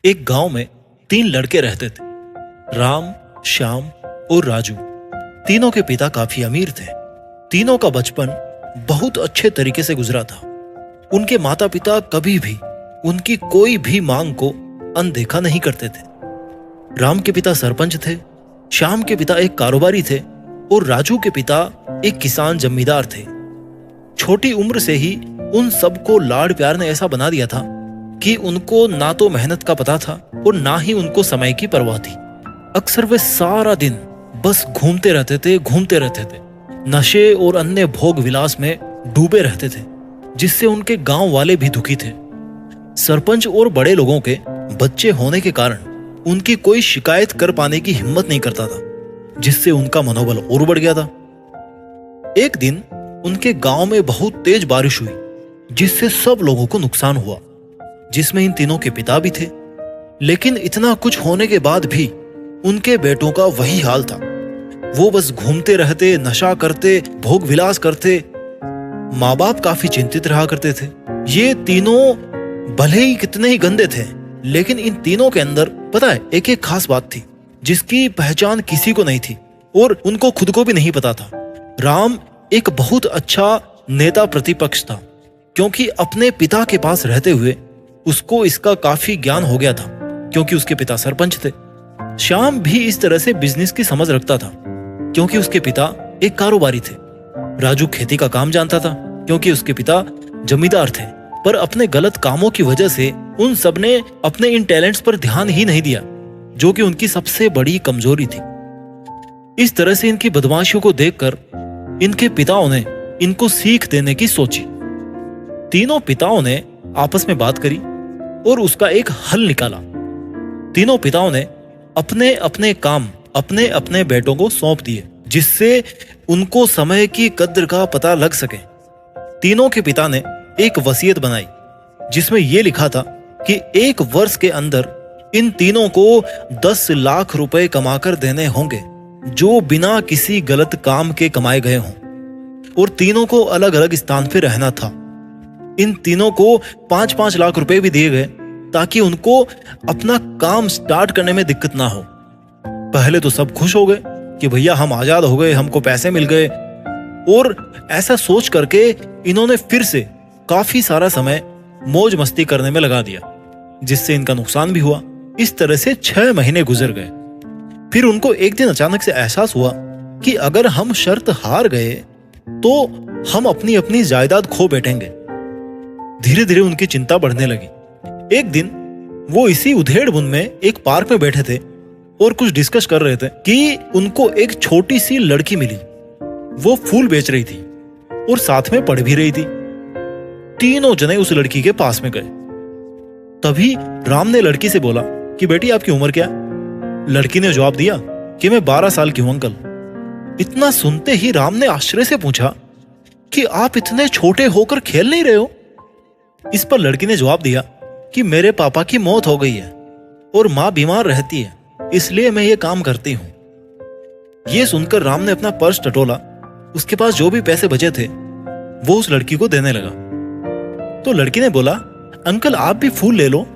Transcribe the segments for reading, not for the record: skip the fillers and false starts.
एक गांव में 3 लड़के रहते थे, राम, श्याम और राजू। तीनों के पिता काफी अमीर थे। तीनों का बचपन बहुत अच्छे तरीके से गुजरा था। उनके माता पिता कभी भी उनकी कोई भी मांग को अनदेखा नहीं करते थे। राम के पिता सरपंच थे, श्याम के पिता एक कारोबारी थे और राजू के पिता एक किसान जमींदार थे। छोटी उम्र से ही उन सबको लाड प्यार ने ऐसा बना दिया था कि उनको ना तो मेहनत का पता था और ना ही उनको समय की परवाह थी। अक्सर वे सारा दिन बस घूमते रहते थे। नशे और अन्य भोग विलास में डूबे रहते थे, जिससे उनके गांव वाले भी दुखी थे। सरपंच और बड़े लोगों के बच्चे होने के कारण उनकी कोई शिकायत कर पाने की हिम्मत नहीं करता था, जिससे उनका मनोबल और बढ़ गया था। एक दिन उनके गांव में बहुत तेज बारिश हुई, जिससे सब लोगों को नुकसान हुआ, जिसमें इन तीनों के पिता भी थे। लेकिन इतना कुछ होने के बाद भी उनके बेटों का वही हाल था। वो बस घूमते रहते, नशा करते, भोग विलास करते। माँ बाप काफी चिंतित रहा करते थे। ये तीनों भले ही कितने ही गंदे थे, लेकिन इन तीनों के अंदर पता है एक एक खास बात थी, जिसकी पहचान किसी को नहीं थी और उनको खुद को भी नहीं पता था। राम एक बहुत अच्छा नेता प्रतिपक्ष था, क्योंकि अपने पिता के पास रहते हुए उसको इसका काफी ज्ञान हो गया था, क्योंकि उसके पिता सरपंच थे। श्याम भी इस तरह से बिजनेस की समझ रखता था, क्योंकि उसके पिता एक कारोबारी थे। राजू खेती का काम जानता था, क्योंकि उसके पिता जमींदार थे। पर अपने गलत कामों की वजह से उन सब ने अपने इन टैलेंट्स पर ध्यान ही नहीं दिया, जो कि उनकी सबसे बड़ी कमजोरी थी। इस तरह से इनकी बदमाशियों को देखकर इनके पिताओं ने इनको सीख देने की सोची। तीनों पिताओं ने आपस में बात करी और उसका एक हल निकाला। तीनों पिताओं ने अपने अपने काम अपने अपने बेटों को सौंप दिए, जिससे उनको समय की कद्र का पता लग सके। तीनों के पिता ने एक वसीयत बनाई, जिसमें यह लिखा था कि 1 वर्ष के अंदर इन तीनों को 10 लाख रुपए कमाकर देने होंगे, जो बिना किसी गलत काम के कमाए गए हों। और तीनों को अलग अलग स्थान पर रहना था। इन तीनों को 5-5 लाख रुपए भी दिए गए, ताकि उनको अपना काम स्टार्ट करने में दिक्कत ना हो। पहले तो सब खुश हो गए कि भैया हम आजाद हो गए, हमको पैसे मिल गए। और ऐसा सोच करके इन्होंने फिर से काफी सारा समय मौज मस्ती करने में लगा दिया, जिससे इनका नुकसान भी हुआ। इस तरह से 6 महीने गुजर गए। फिर उनको एक दिन अचानक से एहसास हुआ कि अगर हम शर्त हार गए तो हम अपनी अपनी जायदाद खो बैठेंगे। धीरे धीरे उनकी चिंता बढ़ने लगी। एक दिन वो इसी उधेड़-बुन में एक पार्क में बैठे थे और कुछ डिस्कस कर रहे थे कि उनको एक छोटी सी लड़की मिली। वो फूल बेच रही थी और साथ में पढ़ भी रही थी। तीनों जने उस लड़की के पास में गए। तभी राम ने लड़की से बोला कि बेटी आपकी उम्र क्या? लड़की ने जवाब दिया कि मैं 12 साल की हूं अंकल। इतना सुनते ही राम ने आश्चर्य से पूछा कि आप इतने छोटे होकर खेल नहीं रहे हो? इस पर लड़की ने जवाब दिया कि मेरे पापा की मौत हो गई है और माँ बीमार रहती है, इसलिए मैं ये काम करती हूँ। ये सुनकर राम ने अपना पर्स टटोला। उसके पास जो भी पैसे बचे थे वो उस लड़की को देने लगा। तो लड़की ने बोला, अंकल आप भी फूल ले लो,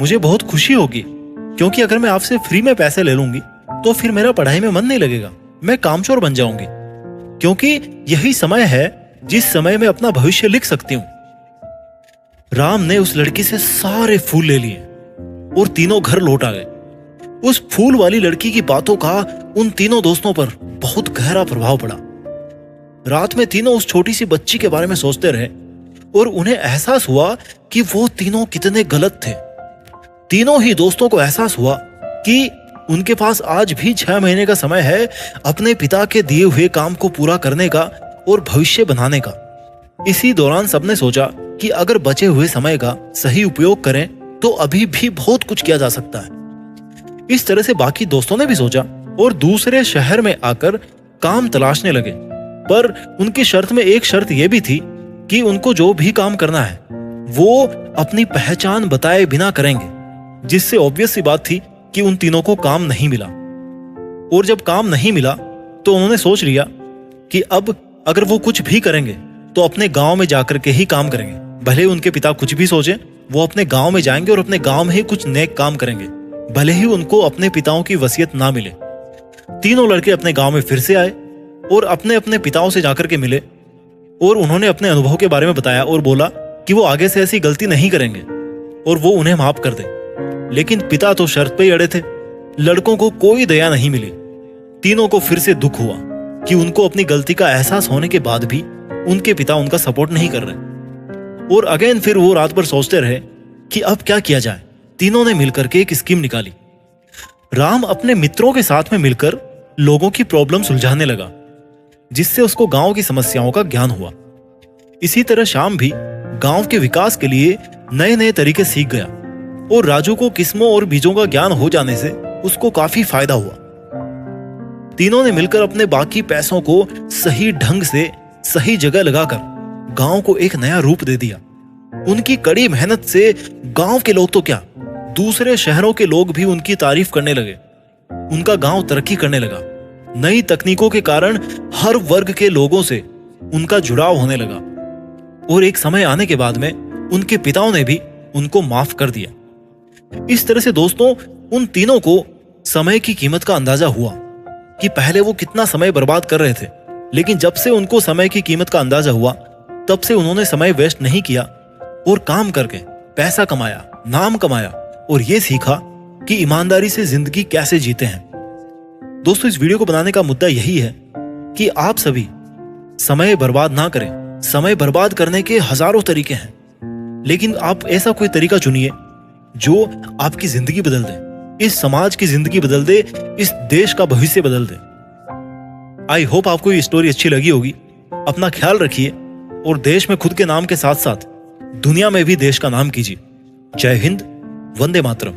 मुझे बहुत खुशी होगी, क्योंकि अगर मैं आपसे फ्री में पैसे ले लूंगी तो फिर मेरा पढ़ाई में मन नहीं लगेगा, मैं कामचोर बन जाऊंगी, क्योंकि यही समय है जिस समय मैं अपना भविष्य लिख सकती हूँ। राम ने उस लड़की से सारे फूल ले लिए और तीनों घर लौट आ गए। उस फूल वाली लड़की की बातों का उन तीनों दोस्तों पर बहुत गहरा प्रभाव पड़ा। रात में तीनों उस छोटी सी बच्ची के बारे में सोचते रहे और उन्हें एहसास हुआ कि वो तीनों कितने गलत थे। तीनों ही दोस्तों को एहसास हुआ कि उनके पास आज भी 6 महीने का समय है अपने पिता के दिए हुए काम को पूरा करने का और भविष्य बनाने का। इसी दौरान सबने सोचा कि अगर बचे हुए समय का सही उपयोग करें तो अभी भी बहुत कुछ किया जा सकता है। इस तरह से बाकी दोस्तों ने भी सोचा और दूसरे शहर में आकर काम तलाशने लगे। पर उनकी शर्त में एक शर्त यह भी थी कि उनको जो भी काम करना है वो अपनी पहचान बताए बिना करेंगे, जिससे ऑब्वियस सी बात थी कि उन तीनों को काम नहीं मिला। और जब काम नहीं मिला तो उन्होंने सोच लिया कि अब अगर वो कुछ भी करेंगे तो अपने गांव में जाकर के ही काम करेंगे, भले उनके पिता कुछ भी सोचें वो अपने गांव में जाएंगे और अपने गांव में ही कुछ नेक काम करेंगे, भले ही उनको अपने पिताओं की वसीयत ना मिले। तीनों लड़के अपने गांव में फिर से आए और अपने अपने पिताओं से जाकर के मिले और उन्होंने अपने अनुभव के बारे में बताया और बोला कि वो आगे से ऐसी गलती नहीं करेंगे और वो उन्हें माफ कर दे। लेकिन पिता तो शर्त पे ही अड़े थे। लड़कों को कोई दया नहीं मिली। तीनों को फिर से दुख हुआ कि उनको अपनी गलती का एहसास होने के बाद भी उनके पिता उनका सपोर्ट नहीं कर रहे। और अगेन फिर वो रात भर सोचते रहे कि अब क्या किया जाए। तीनों ने मिलकर के एक स्कीम निकाली। राम अपने मित्रों के साथ में मिलकर लोगों की प्रॉब्लम सुलझाने लगा, जिससे उसको गांव की समस्याओं का ज्ञान हुआ। इसी तरह श्याम भी गांव के विकास के लिए नए नए तरीके सीख गया और राजू को किस्मों और बीजों का ज्ञान हो जाने से उसको काफी फायदा हुआ। तीनों ने मिलकर अपने बाकी पैसों को सही ढंग से सही जगह लगाकर गांव को एक नया रूप दे दिया। उनकी कड़ी मेहनत से गांव के लोग तो क्या, दूसरे शहरों के लोग भी उनकी तारीफ करने लगे। उनका गांव तरक्की करने लगा। नई तकनीकों के कारण हर वर्ग के लोगों से उनका जुड़ाव होने लगा और एक समय आने के बाद में उनके पिताओं ने भी उनको माफ कर दिया। इस तरह से दोस्तों, उन तीनों को समय की कीमत का अंदाजा हुआ कि पहले वो कितना समय बर्बाद कर रहे थे, लेकिन जब से उनको समय की कीमत का अंदाजा हुआ तब से उन्होंने समय वेस्ट नहीं किया और काम करके पैसा कमाया, नाम कमाया और ये सीखा कि ईमानदारी से जिंदगी कैसे जीते हैं। दोस्तों, इस वीडियो को बनाने का मुद्दा यही है कि आप सभी समय बर्बाद ना करें। समय बर्बाद करने के हजारों तरीके हैं, लेकिन आप ऐसा कोई तरीका चुनिए जो आपकी जिंदगी बदल दे, इस समाज की जिंदगी बदल दे, इस देश का भविष्य बदल दे। आई होप आपको ये स्टोरी अच्छी लगी होगी। अपना ख्याल रखिए और देश में खुद के नाम के साथ साथ दुनिया में भी देश का नाम कीजिए। जय हिंद, वंदे मातरम।